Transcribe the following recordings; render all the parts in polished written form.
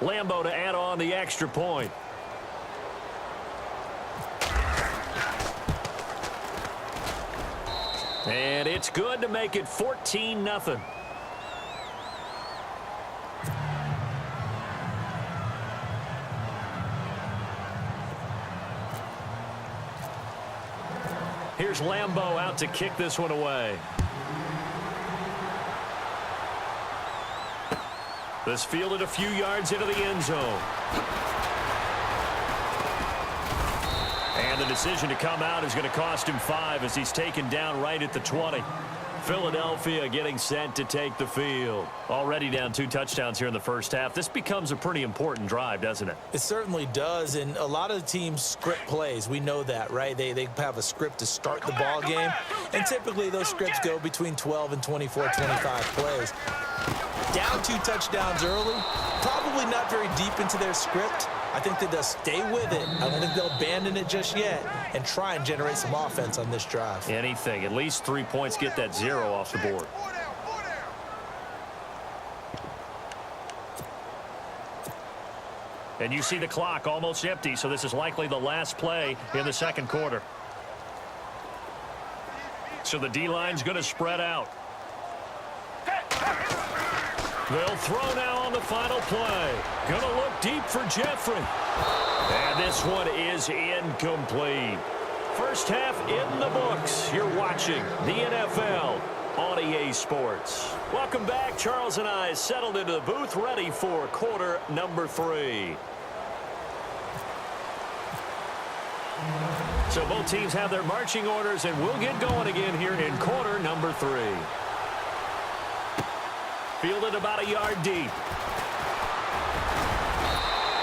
Lambo to add on the extra point. And it's good to make it 14-0. Here's Lambo out to kick this one away. This fielded a few yards into the end zone. And the decision to come out is going to cost him 5 as he's taken down right at the 20. Philadelphia getting set to take the field. Already down 2 touchdowns here in the first half. This becomes a pretty important drive, doesn't it? It certainly does, and a lot of the teams script plays. We know that, right? They have a script to start the ball game, and typically those scripts go between 12 and 24, 25 plays. Down 2 touchdowns early, probably not very deep into their script. I think that they'll stay with it. I don't think they'll abandon it just yet and try and generate some offense on this drive. Anything. At least 3 points, get that 0 off the board. And you see the clock almost empty, so this is likely the last play in the second quarter. So the D-line's going to spread out. They'll throw now on the final play. Going to look deep for Jeffrey. And this one is incomplete. First half in the books. You're watching the NFL on EA Sports. Welcome back. Charles and I settled into the booth, ready for quarter number 3. So both teams have their marching orders, and we'll get going again here in quarter number 3. Fielded about a yard deep.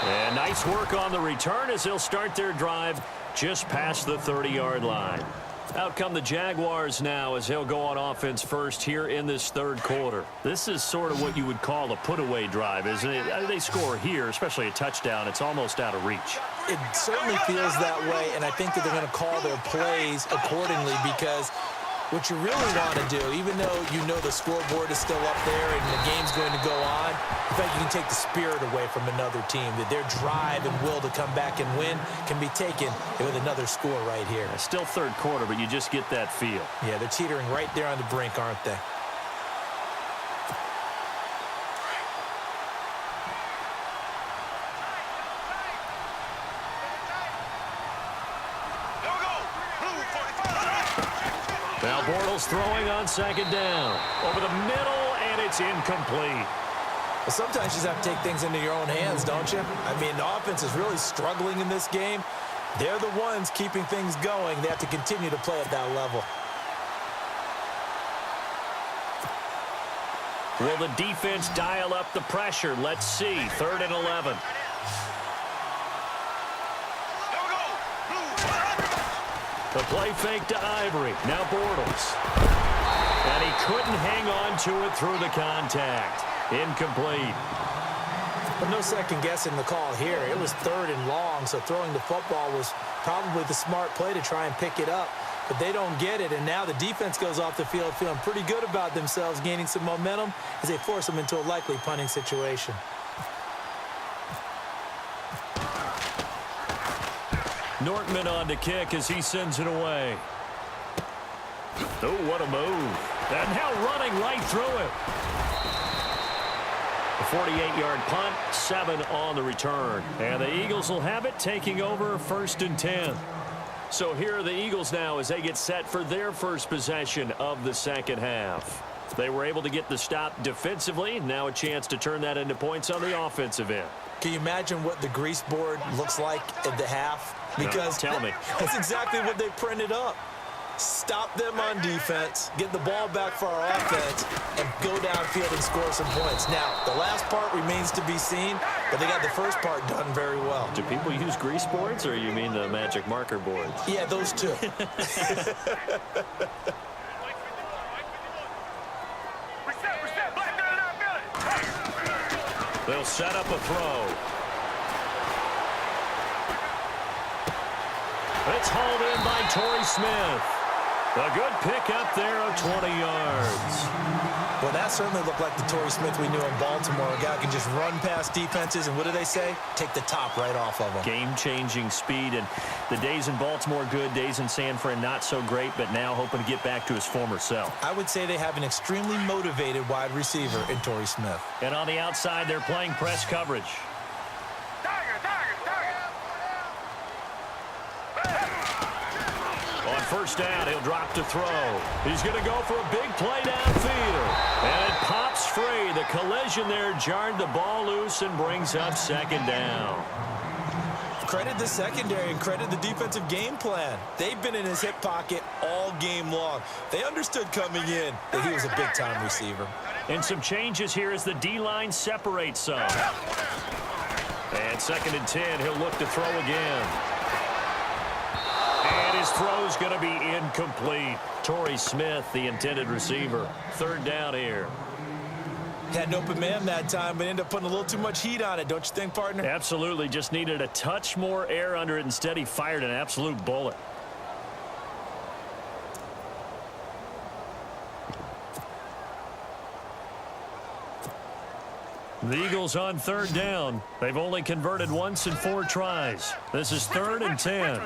And nice work on the return as they'll start their drive just past the 30-yard line. Out come the Jaguars now as they'll go on offense first here in this third quarter. This is sort of what you would call a put-away drive, isn't it? They score here, especially a touchdown. It's almost out of reach. It certainly feels that way, and I think that they're going to call their plays accordingly because what you really want to do, even though you know the scoreboard is still up there and the game's going to go on, in fact, you can take the spirit away from another team, that their drive and will to come back and win can be taken with another score right here. Still third quarter, but you just get that feel. Yeah, they're teetering right there on the brink, aren't they? Now Bortles throwing on second down. Over the middle, and it's incomplete. Well, sometimes you just have to take things into your own hands, don't you? I mean, the offense is really struggling in this game. They're the ones keeping things going. They have to continue to play at that level. Will the defense dial up the pressure? Let's see. 3rd and 11. The play fake to Ivory. Now Bortles. And he couldn't hang on to it through the contact. Incomplete. But no second guessing the call here. It was 3rd and long, so throwing the football was probably the smart play to try and pick it up. But they don't get it, and now the defense goes off the field feeling pretty good about themselves, gaining some momentum as they force them into a likely punting situation. Nortman on to kick as he sends it away. Oh, what a move. And now running right through it. A 48-yard punt, 7 on the return. And the Eagles will have it, taking over 1st and 10. So here are the Eagles now as they get set for their first possession of the second half. They were able to get the stop defensively. Now a chance to turn that into points on the offensive end. Can you imagine what the grease board looks like at the half? Because no, tell me. That's exactly what they printed up. Stop them on defense, get the ball back for our offense, and go downfield and score some points. Now, the last part remains to be seen, but they got the first part done very well. Do people use grease boards, or you mean the magic marker boards? Yeah, those two. They'll set up a throw. It's hauled in by Torrey Smith. A good pick up there of 20 yards. Well, that certainly looked like the Torrey Smith we knew in Baltimore. A guy can just run past defenses, and what do they say? Take the top right off of them. Game-changing speed, and the days in Baltimore good, days in San Fran not so great, but now hoping to get back to his former self. I would say they have an extremely motivated wide receiver in Torrey Smith. And on the outside, they're playing press coverage. On first down, he'll drop to throw. He's going to go for a big play downfield. And it pops free. The collision there jarred the ball loose and brings up second down. Credit the secondary and credit the defensive game plan. They've been in his hip pocket all game long. They understood coming in that he was a big-time receiver. And some changes here as the D-line separates some. And second and 10, he'll look to throw again. And his throw's going to be incomplete. Torrey Smith, the intended receiver. Third down here. Had an open man that time, but ended up putting a little too much heat on it, don't you think, partner? Absolutely. Just needed a touch more air under it. Instead, he fired an absolute bullet. The Eagles on third down. They've only converted once in 4 tries. This is third and 10.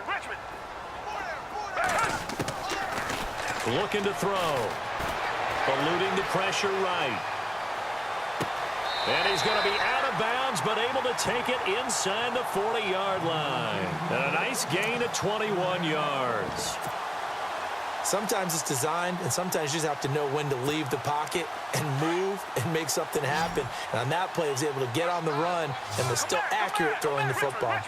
Looking to throw. Eluding the pressure right. And he's going to be out of bounds, but able to take it inside the 40-yard line. And a nice gain of 21 yards. Sometimes it's designed, and sometimes you just have to know when to leave the pocket and move and make something happen. And on that play, he was able to get on the run and was still accurate throwing the football.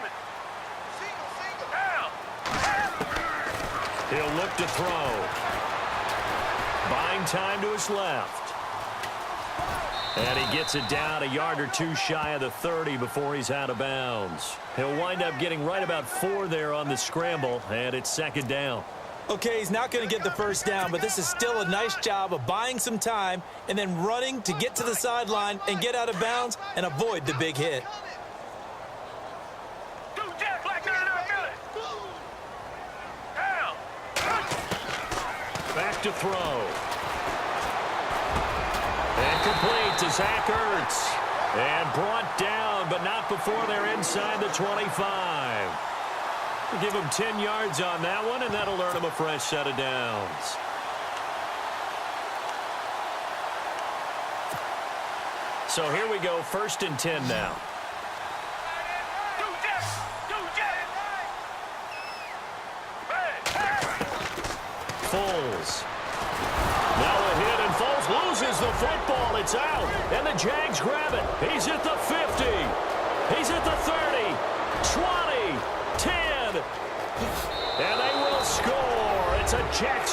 He'll look to throw. Buying time to his left. And he gets it down a yard or two shy of the 30 before he's out of bounds. He'll wind up getting right about 4 there on the scramble, and it's second down. Okay, he's not going to get the first down, but this is still a nice job of buying some time and then running to get to the sideline and get out of bounds and avoid the big hit. Back to throw. And complete to Zach Ertz. And brought down, but not before they're inside the 25. We'll give him 10 yards on that one, and that'll earn him a fresh set of downs. So here we go, first and 10 now. Foles. Now a hit, and Foles loses the football. It's out, and the Jags grab it. He's at the 50. He's at the 30, 20, 10. And they will score. It's a Jackson.